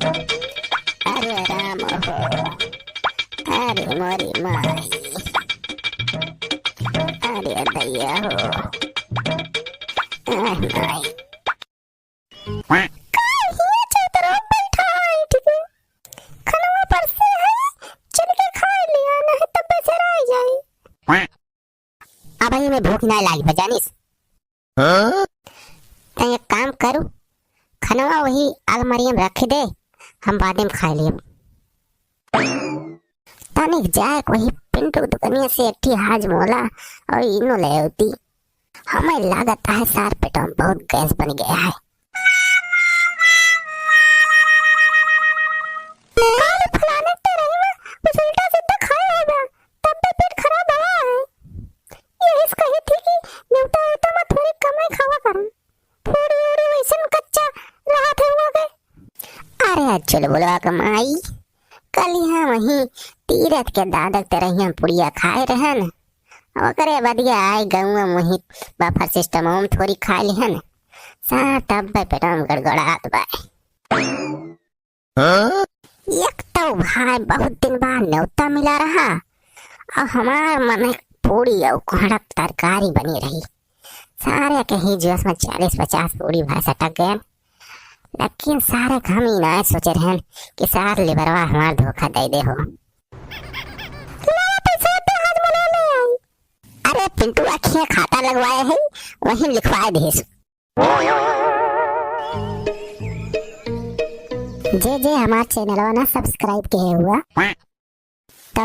अरे राम हो, अरे मोरी माई, अरे दैया हो, माई। अब में भूख ना लागी बजानिस। तो एक काम करू, खनवा वही अलमारी में रख दे, हम बाद में खा लिए। तनिक जाए वही पिंटू दुकानिया से एक हाज मोला और इनो ले होती। हमें लागत है सार पेटों में बहुत गैस बन गया है। चलो बोलवा कमाई, कल यहाँ वहीं तीरथ के दादक तरह पुड़िया खाए रहे न, और करे बदिया आए गऊँ वहीं बफर सिस्टम में थोड़ी खा ली है न, सारा तब पेटा में गड़गड़ात बाय। एक तो भाई बहुत दिन बाद न्योता मिला रहा और हमार मन पूरी और कड़क तरकारी बनी रही। सारे कहीं जो उसमें 40-50 पूरी भाई सटक गए, लेकिन सारे हम ही ना सोचे रहे कि सार लिबरवा हमार धोखा दे दे हो। अरे पिंटू अखियां खाता लगवाए है, वहीं लिखवाए दे। जे हमार चैनल ना सब्सक्राइब किए हुआ तो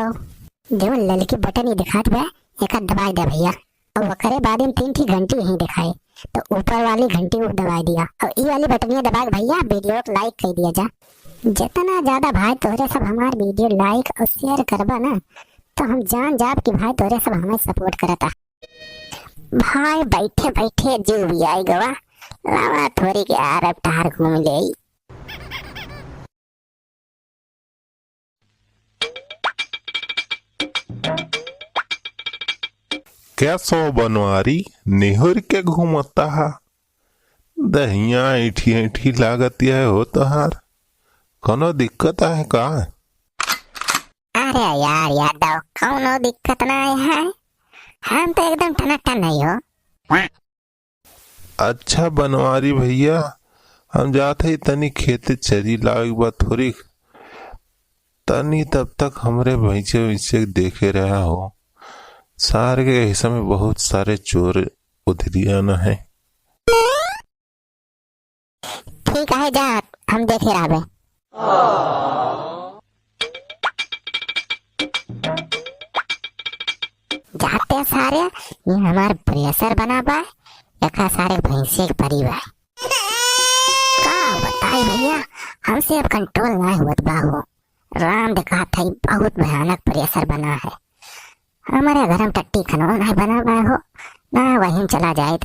जो ललकी बटन ही दिखात बे एक दबाई दे भैया, और वकरे बाद में 3 घंटी यहीं दिखाए तो ऊपर वाली घंटी को दबा दिया और ये वाली बटनिया दबा भैया वीडियो को लाइक कर दिया जा। जितना ज्यादा भाई तोरे सब हमार वीडियो लाइक और शेयर करबा ना, तो हम जान जाब कि भाई तोरे सब हमें सपोर्ट करता। भाई बैठे बैठे जो भी आई गवा लावा थोड़ी के अरब टार घूम ले। क्या सो बनवारी निहुर के घूमता है, दहिया ऐठी ऐठी लागत है हो तोहार, कोनो दिक्कत है का? अरे यार यादव कोनो दिक्कत नहीं है, हम तो एकदम टनाटन नहीं हो। अच्छा बनवारी भैया, हम जाते ही तनी खेते चरी लाग बा थोड़ी तनी, तब तक हमरे भैंसे वैसे देखे रहा हो। सारे के हिस्से में बहुत सारे चोर उधरिया न है। ठीक है जा, हम देखे रहे। जाते सारे ये हमारे प्रेशर बना बा, यका सारे भैंसे के परिवार का बताई भैया, हमसे अब कंट्रोल नहीं हुआ बाहू। राम देखा था बहुत भयानक प्रेशर बना है। हमारे घर में टट्टी खनवा नहीं बना हुआ हो ना, वहीं चला जाए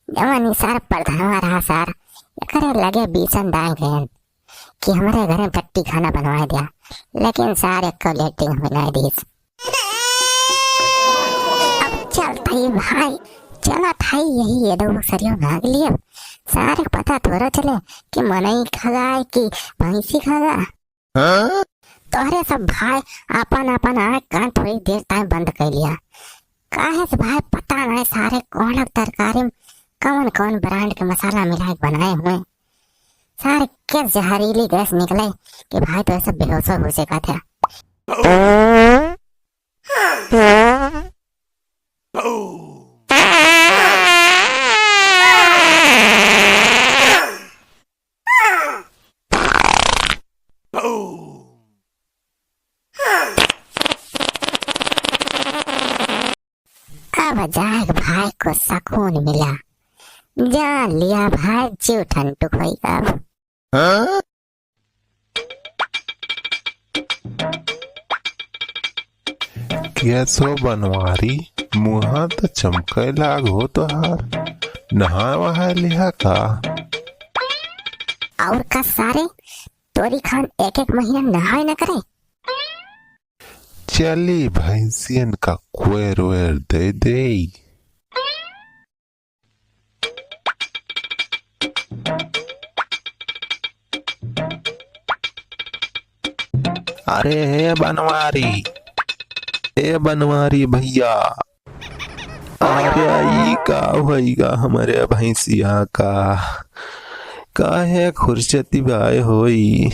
जवानी सार प्रधानवा रहा सार करे लगे बीसन दाए गए कि हमारे घर में टट्टी खाना बनवा दिया, लेकिन सारे को लेटिंग बना दी। अब चलता ही भाई, चला था यही ये दो सरियों भाग लिए, सारे पता थोड़ा चले कि मनई खागा कि भैंसी खागा। तोहरे सब भाई अपन अपन आए कान थोड़ी देर तक बंद कर लिया। काहे से भाई पता नहीं सारे कौन तरकारी में कौन कौन ब्रांड के मसाला मिला बनाए हुए, सारे के जहरीली गैस निकले कि भाई तो ऐसा बेहोश हो सका था। अब जाग भाई को सुकून मिला, जान लिया भाई जीव ठंडुक होगा। क्या सो बनवारी मुहा तो चमके लाग हो तोहार, नहा वहा लिहा का? और का सारे तोरी खान एक महीना नहाए न करे। चली भैंसियन का क्वेर वेर दे दे। अरे हे बनवारी भैया, अरे आई का भैया हमारे भैंसिया का है खुरचती भाई होई,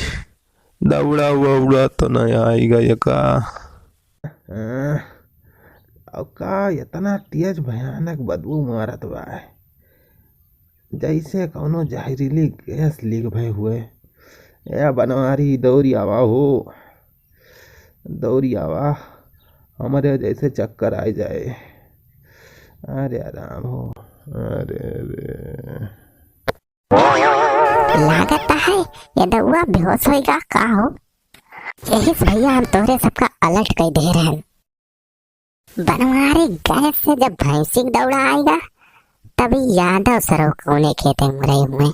दौड़ा वौड़ा तो नहीं आएगा ये का। अब का इतना तेज भयानक बदबू मारत बा, जैसे कौनो जहरीली गैस लीक भय हुए। ए बनवारी दौड़ी आवा हो, दौड़ी आवा, हमारे जैसे चक्कर आ जाए। अरे आराम हो। अरे लागत है ये दउआ बेहोश होएगा का हो। यही से भैया हम तोहरे सबका अलर्ट कर दे रहे हैं। बनवारी गैस से जब भैंसी दौड़ा आएगा तभी यादव सरो कोने खेते में रहे हुए।